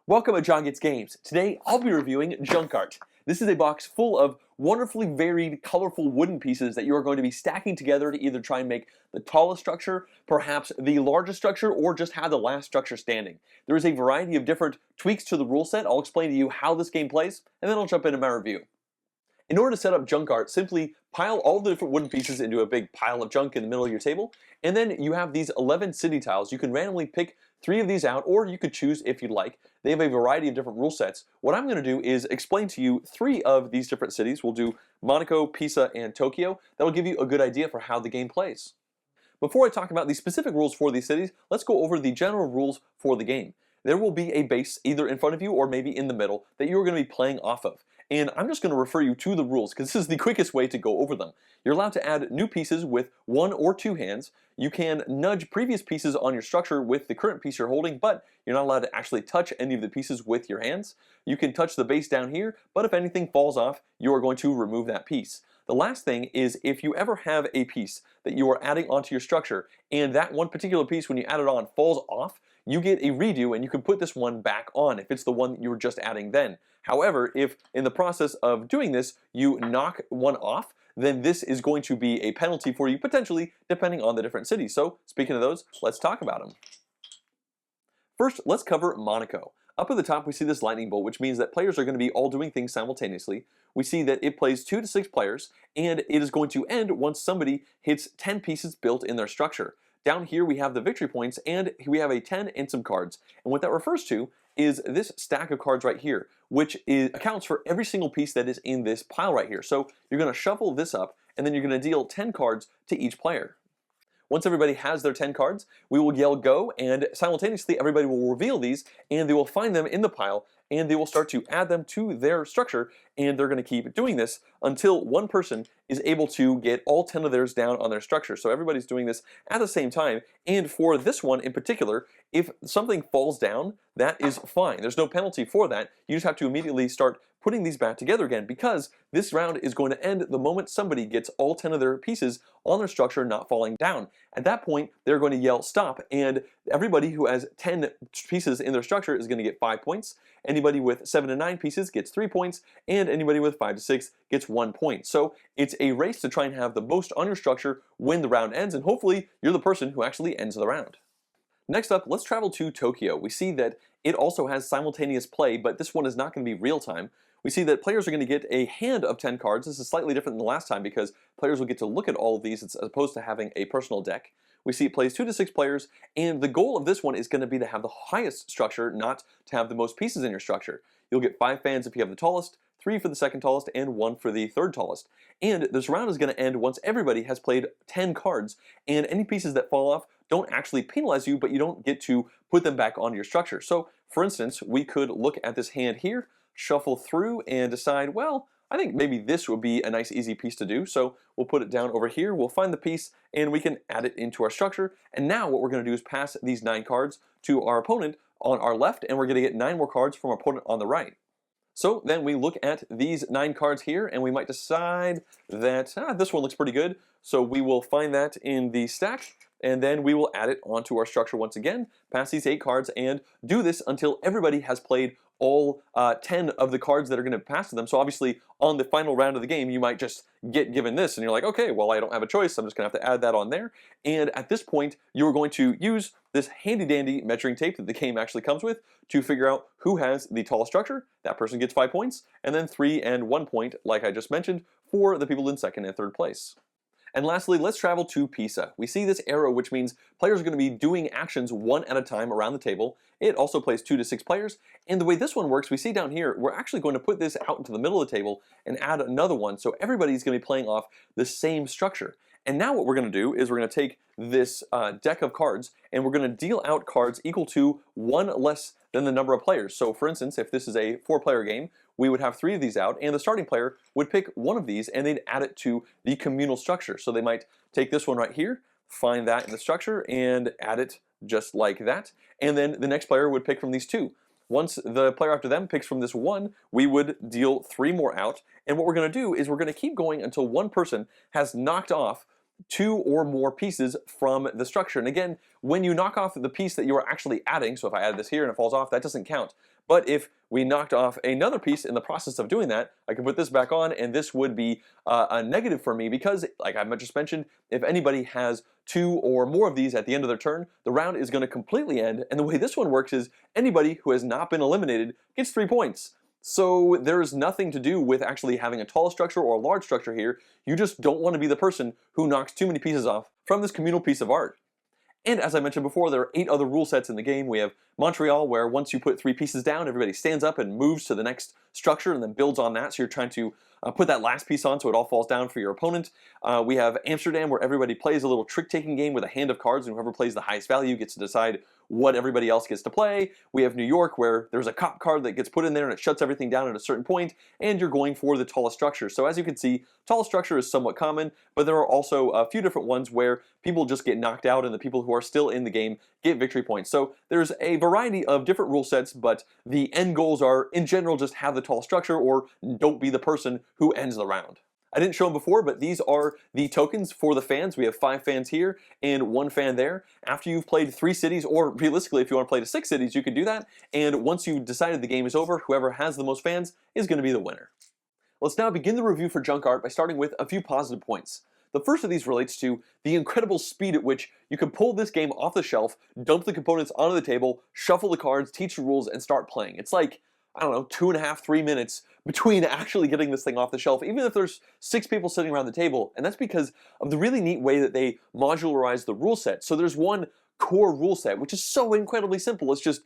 Welcome to JonGetsGames. Today I'll be reviewing Junk Art. This is a box full of wonderfully varied, colorful wooden pieces that you are going to be stacking together to either try and make the tallest structure, perhaps the largest structure, or just have the last structure standing. There is a variety of different tweaks to the rule set. I'll explain to you how this game plays, and then I'll jump into my review. In order to set up junk art, simply pile all the different wooden pieces into a big pile of junk in the middle of your table, and then you have these 11 city tiles. You can randomly pick 3 of these out, or you could choose if you'd like. They have a variety of different rule sets. What I'm going to do is explain to you 3 of these different cities. We'll do Monaco, Pisa, and Tokyo. That'll give you a good idea for how the game plays. Before I talk about the specific rules for these cities, let's go over the general rules for the game. There will be a base either in front of you or maybe in the middle that you're going to be playing off of. And I'm just going to refer you to the rules because this is the quickest way to go over them. You're allowed to add new pieces with 1 or 2 hands. You can nudge previous pieces on your structure with the current piece you're holding, but you're not allowed to actually touch any of the pieces with your hands. You can touch the base down here, but if anything falls off, you are going to remove that piece. The last thing is if you ever have a piece that you are adding onto your structure and that one particular piece when you add it on falls off, you get a redo and you can put this one back on if it's the one that you were just adding then. However, if in the process of doing this you knock one off, then this is going to be a penalty for you potentially depending on the different cities. So speaking of those, let's talk about them. First, let's cover Monaco. Up at the top we see this lightning bolt, which means that players are going to be all doing things simultaneously. We see that it plays 2 to 6 players and it is going to end once somebody hits 10 pieces built in their structure. Down here we have the victory points and we have a 10 and some cards. And what that refers to is this stack of cards right here, which accounts for every single piece that is in this pile right here. So you're going to shuffle this up and then you're going to deal 10 cards to each player. Once everybody has their 10 cards, we will yell go, and simultaneously everybody will reveal these and they will find them in the pile and they will start to add them to their structure, and they're going to keep doing this until one person is able to get all 10 of theirs down on their structure. So everybody's doing this at the same time, and for this one in particular, if something falls down, that is fine. There's no penalty for that. You just have to immediately start putting these back together again because this round is going to end the moment somebody gets all 10 of their pieces on their structure not falling down. At that point, they're going to yell stop, and everybody who has 10 pieces in their structure is going to get 5 points. Anybody with 7 to 9 pieces gets 3 points, and anybody with 5 to 6 gets 1 point. So it's a race to try and have the most on your structure when the round ends, and hopefully you're the person who actually ends the round. Next up, let's travel to Tokyo. We see that it also has simultaneous play, but this one is not going to be real time. We see that players are going to get a hand of 10 cards. This is slightly different than the last time because players will get to look at all of these as opposed to having a personal deck. We see it plays 2 to 6 players, and the goal of this one is going to be to have the highest structure, not to have the most pieces in your structure. You'll get 5 fans if you have the tallest, 3 for the second tallest, and 1 for the third tallest. And this round is going to end once everybody has played 10 cards, and any pieces that fall off don't actually penalize you, but you don't get to put them back onto your structure. So, for instance, we could look at this hand here, shuffle through, and decide, well, I think maybe this would be a nice easy piece to do. So we'll put it down over here, we'll find the piece, and we can add it into our structure. And now what we're going to do is pass these 9 cards to our opponent on our left, and we're going to get 9 more cards from our opponent on the right. So then we look at these 9 cards here, and we might decide that this one looks pretty good. So we will find that in the stack, and then we will add it onto our structure once again, pass these 8 cards, and do this until everybody has played all 10 of the cards that are going to pass to them. So obviously on the final round of the game you might just get given this and you're like, okay, well I don't have a choice, I'm just going to have to add that on there. And at this point you're going to use this handy dandy measuring tape that the game actually comes with to figure out who has the tallest structure. That person gets 5 points, and then 3 and 1 point, like I just mentioned, for the people in second and third place. And lastly, let's travel to Pisa. We see this arrow, which means players are going to be doing actions one at a time around the table. It also plays 2 to 6 players. And the way this one works, we see down here, we're actually going to put this out into the middle of the table and add another one. So everybody's going to be playing off the same structure. And now what we're going to do is we're going to take this deck of cards and we're going to deal out cards equal to 1 less than the number of players. So for instance, if this is a 4-player game, we would have 3 of these out, and the starting player would pick 1 of these and they'd add it to the communal structure. So they might take this one right here, find that in the structure, and add it just like that. And then the next player would pick from these 2. Once the player after them picks from this 1, we would deal 3 more out. And what we're going to do is we're going to keep going until one person has knocked off two or more pieces from the structure. And again, when you knock off the piece that you are actually adding, so if I add this here and it falls off, that doesn't count. But if we knocked off another piece in the process of doing that, I can put this back on, and this would be a negative for me because, like I just mentioned, if anybody has two or more of these at the end of their turn, the round is going to completely end. And the way this one works is anybody who has not been eliminated gets 3 points. So there's nothing to do with actually having a tall structure or a large structure here. You just don't want to be the person who knocks too many pieces off from this communal piece of art. And as I mentioned before, there are 8 other rule sets in the game. We have Montreal, where once you put 3 pieces down, everybody stands up and moves to the next structure and then builds on that. So you're trying to put that last piece on so it all falls down for your opponent. We have Amsterdam, where everybody plays a little trick-taking game with a hand of cards, and whoever plays the highest value gets to decide what everybody else gets to play. We have New York, where there's a cop card that gets put in there and it shuts everything down at a certain point, and you're going for the tallest structure. So as you can see, tallest structure is somewhat common, but there are also a few different ones where people just get knocked out and the people who are still in the game get victory points. So there's a variety of different rule sets, but the end goals are, in general, just have the tall structure or don't be the person who ends the round. I didn't show them before, but these are the tokens for the fans. We have 5 fans here and 1 fan there. After you've played 3 cities, or realistically, if you want to play to 6 cities, you can do that. And once you've decided the game is over, whoever has the most fans is going to be the winner. Let's now begin the review for junk art by starting with a few positive points. The first of these relates to the incredible speed at which you can pull this game off the shelf, dump the components onto the table, shuffle the cards, teach the rules, and start playing. It's like, I don't know, 2.5, 3 minutes between actually getting this thing off the shelf, even if there's 6 people sitting around the table. And that's because of the really neat way that they modularize the rule set. So there's one core rule set, which is so incredibly simple. It's just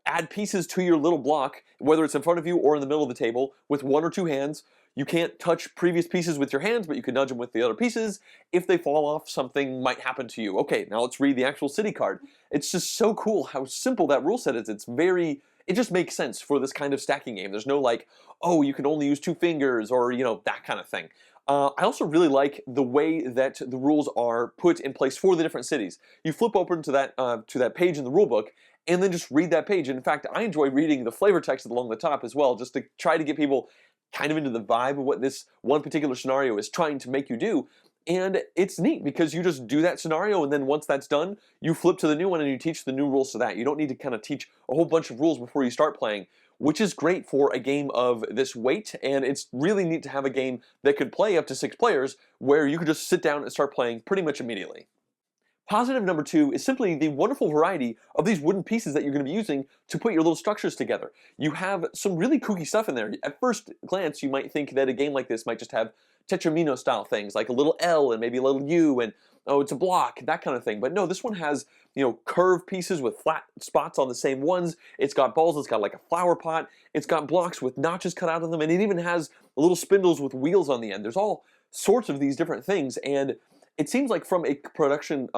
add pieces to your little block, whether it's in front of you or in the middle of the table, with 1 or 2 hands. You can't touch previous pieces with your hands, but you can nudge them with the other pieces. If they fall off, something might happen to you. Okay, now let's read the actual city card. It's just so cool how simple that rule set is. It just makes sense for this kind of stacking game. There's no like, oh, you can only use 2 fingers or, you know, that kind of thing. I also really like the way that the rules are put in place for the different cities. You flip open to that page in the rule book and then just read that page. And in fact, I enjoy reading the flavor text along the top as well, just to try to get people kind of into the vibe of what this one particular scenario is trying to make you do. And it's neat because you just do that scenario, and then once that's done, you flip to the new one and you teach the new rules to that. You don't need to kind of teach a whole bunch of rules before you start playing, which is great for a game of this weight. And it's really neat to have a game that could play up to 6 players where you could just sit down and start playing pretty much immediately. Positive number 2 is simply the wonderful variety of these wooden pieces that you're going to be using to put your little structures together. You have some really kooky stuff in there. At first glance, you might think that a game like this might just have Tetramino style things, like a little L and maybe a little U and, oh, it's a block, that kind of thing. But no, this one has, you know, curved pieces with flat spots on the same ones. It's got balls, it's got like a flower pot, it's got blocks with notches cut out of them, and it even has little spindles with wheels on the end. There's all sorts of these different things, and it seems like from a production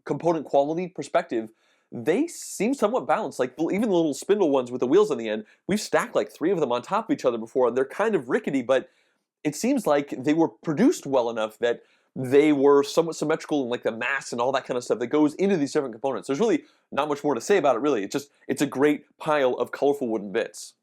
component quality perspective, they seem somewhat balanced. Like even the little spindle ones with the wheels on the end, we've stacked like 3 of them on top of each other before, and they're kind of rickety, but it seems like they were produced well enough that they were somewhat symmetrical in like the mass and all that kind of stuff that goes into these different components. There's really not much more to say about it, really. It's a great pile of colorful wooden bits.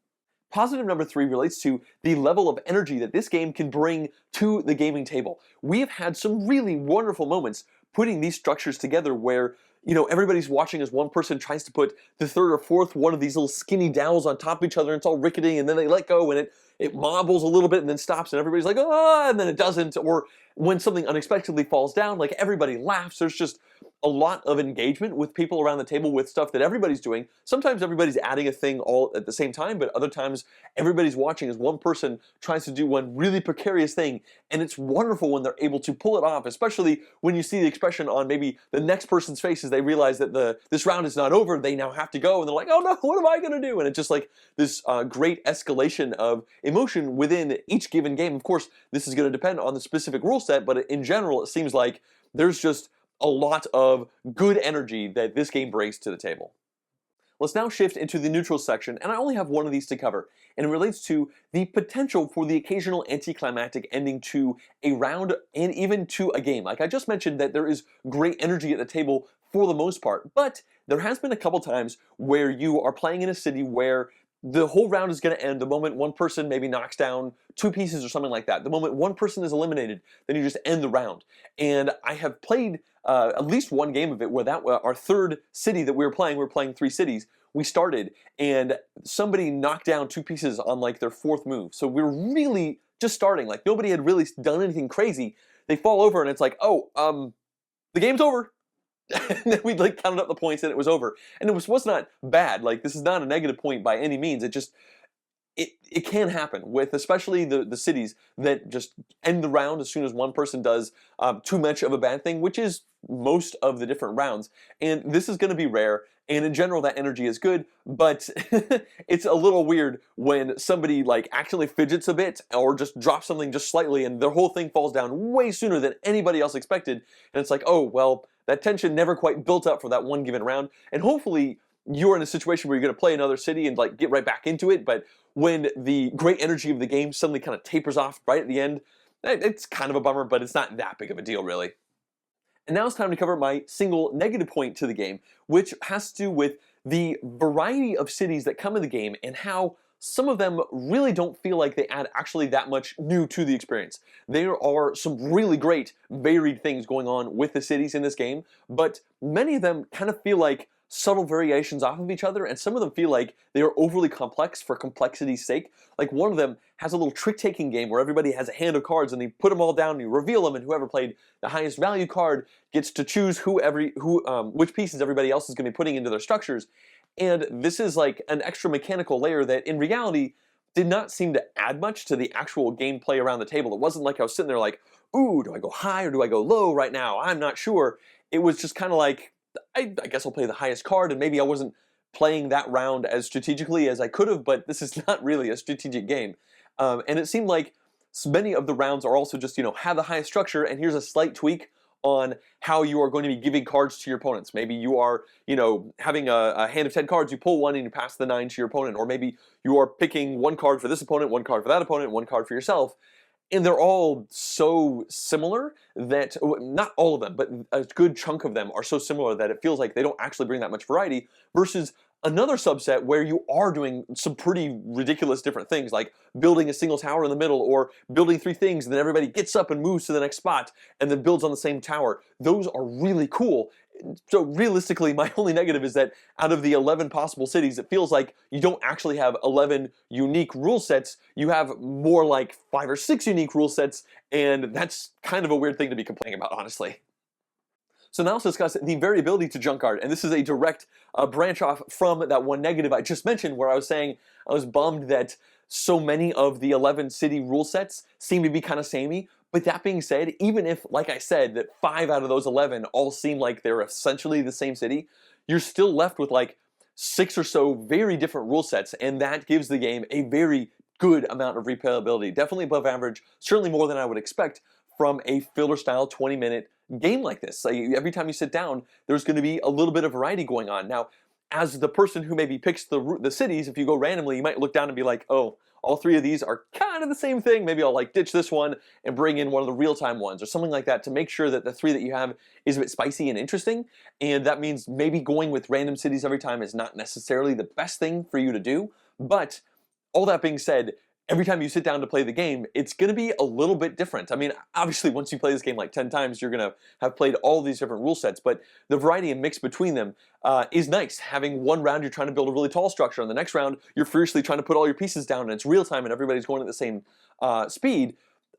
Positive number 3 relates to the level of energy that this game can bring to the gaming table. We have had some really wonderful moments putting these structures together where, you know, everybody's watching as one person tries to put the 3rd or 4th one of these little skinny dowels on top of each other, and it's all rickety, and then they let go and it wobbles a little bit and then stops, and everybody's like, ah, and then it doesn't. Or when something unexpectedly falls down, like everybody laughs. There's just a lot of engagement with people around the table with stuff that everybody's doing. Sometimes everybody's adding a thing all at the same time, but other times everybody's watching as one person tries to do one really precarious thing, and it's wonderful when they're able to pull it off, especially when you see the expression on maybe the next person's face as they realize that this round is not over, they now have to go, and they're like, oh no, what am I going to do? And it's just like this great escalation of emotion within each given game. Of course, this is going to depend on the specific rule set, but in general, it seems like there's just a lot of good energy that this game brings to the table. Let's now shift into the neutral section, and I only have one of these to cover, and it relates to the potential for the occasional anticlimactic ending to a round and even to a game. Like I just mentioned that there is great energy at the table for the most part, but there has been a couple times where you are playing in a city where the whole round is going to end the moment one person maybe knocks down two pieces or something like that. The moment one person is eliminated, then you just end the round. And I have played at least one game of it where our third city that we were playing three cities. We started and somebody knocked down two pieces on like their fourth move. So we were really just starting. Like nobody had really done anything crazy. They fall over and it's like, oh, the game's over. And then we like counted up the points and it was over. And it was not bad. Like this is not a negative point by any means. It just it can happen with especially the cities that just end the round as soon as one person does too much of a bad thing, which is most of the different rounds. And this is going to be rare. And in general, that energy is good, but it's a little weird when somebody like actually fidgets a bit or just drops something just slightly and their whole thing falls down way sooner than anybody else expected. And it's like, oh, well, that tension never quite built up for that one given round. And hopefully you're in a situation where you're going to play another city and like get right back into it. But when the great energy of the game suddenly kind of tapers off right at the end, it's kind of a bummer, but it's not that big of a deal really. And now it's time to cover my single negative point to the game, which has to do with the variety of cities that come in the game and how some of them really don't feel like they add actually that much new to the experience. There are some really great varied things going on with the cities in this game, but many of them kind of feel like subtle variations off of each other, and some of them feel like they are overly complex for complexity's sake. Like one of them has a little trick-taking game where everybody has a hand of cards and you put them all down and you reveal them, and whoever played the highest value card gets to choose which pieces everybody else is going to be putting into their structures. And this is like an extra mechanical layer that in reality did not seem to add much to the actual gameplay around the table. It wasn't like I was sitting there like, ooh, do I go high or do I go low right now? I'm not sure. It was just kind of like, I guess I'll play the highest card, and maybe I wasn't playing that round as strategically as I could have, but this is not really a strategic game. And it seemed like many of the rounds are also just, have the highest structure, and here's a slight tweak on how you are going to be giving cards to your opponents. Maybe you are, having a hand of 10 cards, you pull one and you pass the 9 to your opponent, or maybe you are picking one card for this opponent, one card for that opponent, one card for yourself. And they're all so similar that, not all of them, but a good chunk of them are so similar that it feels like they don't actually bring that much variety, versus another subset where you are doing some pretty ridiculous different things, like building a single tower in the middle, or building 3 things and then everybody gets up and moves to the next spot and then builds on the same tower. Those are really cool. So realistically, my only negative is that out of the 11 possible cities, it feels like you don't actually have 11 unique rule sets. You have more like 5 or 6 unique rule sets, and that's kind of a weird thing to be complaining about, honestly. So now let's discuss the variability to junk art, and this is a direct branch off from that one negative I just mentioned, where I was saying I was bummed that so many of the 11 city rule sets seem to be kind of samey. But that being said, even if, like I said, that 5 out of those 11 all seem like they're essentially the same city, you're still left with like 6 or so very different rule sets, and that gives the game a very good amount of replayability. Definitely above average, certainly more than I would expect from a filler-style 20-minute game like this. So every time you sit down, there's going to be a little bit of variety going on. Now, as the person who maybe picks the cities, if you go randomly, you might look down and be like, oh, all 3 of these are kind of the same thing. Maybe I'll like ditch this one and bring in one of the real-time ones or something like that to make sure that the 3 that you have is a bit spicy and interesting. And that means maybe going with random cities every time is not necessarily the best thing for you to do. But all that being said, every time you sit down to play the game, it's going to be a little bit different. I mean, obviously, once you play this game like 10 times, you're going to have played all these different rule sets, but the variety and mix between them is nice. Having one round, you're trying to build a really tall structure, and the next round, you're fiercely trying to put all your pieces down, and it's real time, and everybody's going at the same speed.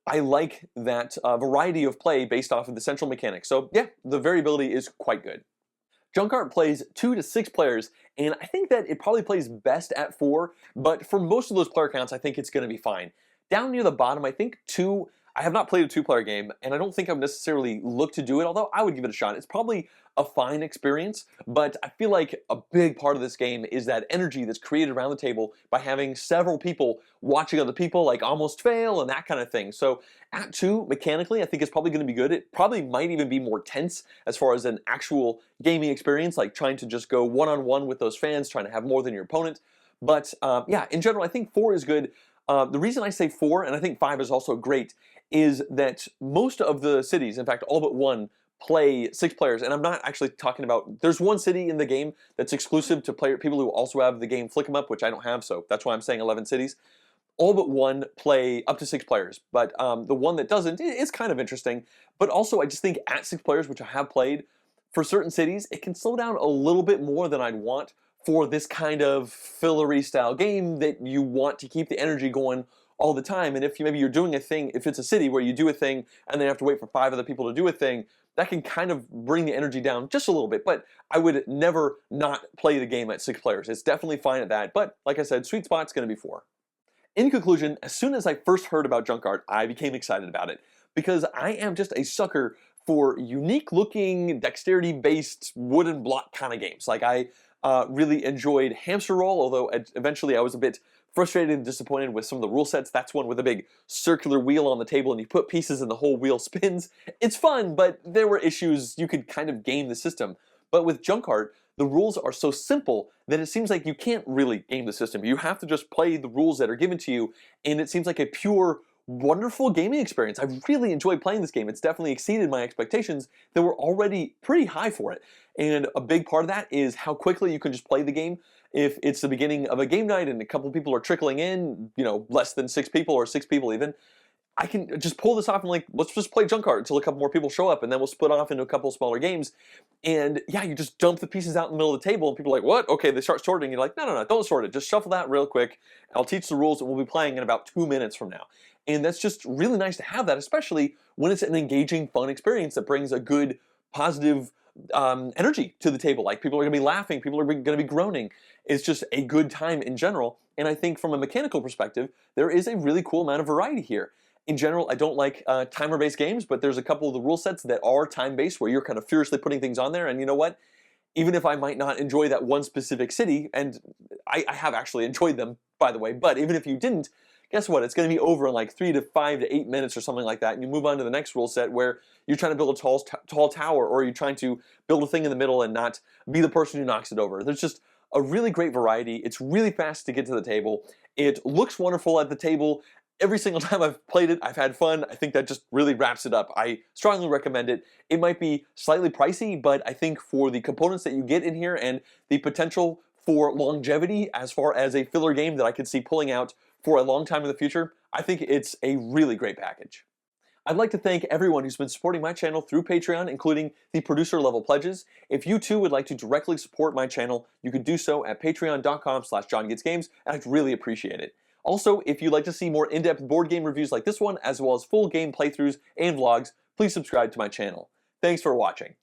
I like that variety of play based off of the central mechanics. So yeah, the variability is quite good. Junk art plays 2 to 6 players, and I think that it probably plays best at 4, but for most of those player counts, I think it's going to be fine. Down near the bottom, I think 2, I have not played a 2-player game, and I don't think I've necessarily looked to do it, although I would give it a shot. It's probably a fine experience, but I feel like a big part of this game is that energy that's created around the table by having several people watching other people like almost fail and that kind of thing. So at 2, mechanically, I think it's probably going to be good. It probably might even be more tense as far as an actual gaming experience, like trying to just go one-on-one with those fans, trying to have more than your opponent. But yeah, in general, I think 4 is good. The reason I say 4, and I think 5 is also great, is that most of the cities, in fact all but one, play 6 players, and I'm not actually talking about, there's one city in the game that's exclusive to people who also have the game Flick 'em Up, which I don't have, so that's why I'm saying 11 cities. All but one play up to 6 players, but the one that doesn't is kind of interesting. But also, I just think at 6 players, which I have played, for certain cities, it can slow down a little bit more than I'd want for this kind of fillery style game that you want to keep the energy going all the time. And if maybe you're doing a thing, if it's a city where you do a thing and then you have to wait for 5 other people to do a thing, that can kind of bring the energy down just a little bit. But I would never not play the game at 6 players. It's definitely fine at that. But like I said, sweet spot's going to be 4. In conclusion, as soon as I first heard about junk art, I became excited about it because I am just a sucker for unique looking, dexterity based wooden block kind of games. Like I really enjoyed Hamster Roll, although eventually I was a bit frustrated and disappointed with some of the rule sets. That's one with a big circular wheel on the table and you put pieces and the whole wheel spins. It's fun, but there were issues. You could kind of game the system. But with junk art, the rules are so simple that it seems like you can't really game the system. You have to just play the rules that are given to you, and it seems like a pure, wonderful gaming experience. I really enjoyed playing this game. It's definitely exceeded my expectations that were already pretty high for it. And a big part of that is how quickly you can just play the game. If it's the beginning of a game night and a couple people are trickling in, you know, less than 6 people or 6 people even, I can just pull this off and like, let's just play junk art until a couple more people show up and then we'll split off into a couple smaller games. And yeah, you just dump the pieces out in the middle of the table and people are like, what? Okay, they start sorting. You're like, no, don't sort it. Just shuffle that real quick. I'll teach the rules and we'll be playing in about 2 minutes from now. And that's just really nice to have that, especially when it's an engaging, fun experience that brings a good, positive energy to the table. Like people are going to be laughing, people are going to be groaning. It's just a good time in general. And I think from a mechanical perspective, there is a really cool amount of variety here. In general, I don't like timer-based games, but there's a couple of the rule sets that are time-based where you're kind of furiously putting things on there, and you know what? Even if I might not enjoy that one specific city, and I have actually enjoyed them, by the way, but even if you didn't, guess what? It's going to be over in like 3 to 5 to 8 minutes or something like that, and you move on to the next rule set where you're trying to build a tall tower, or you're trying to build a thing in the middle and not be the person who knocks it over. There's just a really great variety. It's really fast to get to the table. It looks wonderful at the table. Every single time I've played it, I've had fun. I think that just really wraps it up. I strongly recommend it. It might be slightly pricey, but I think for the components that you get in here and the potential for longevity as far as a filler game that I could see pulling out for a long time in the future, I think it's a really great package. I'd like to thank everyone who's been supporting my channel through Patreon, including the producer level pledges. If you too would like to directly support my channel, you can do so at patreon.com/JonGetsGames, and I'd really appreciate it. Also, if you'd like to see more in-depth board game reviews like this one, as well as full game playthroughs and vlogs, please subscribe to my channel. Thanks for watching.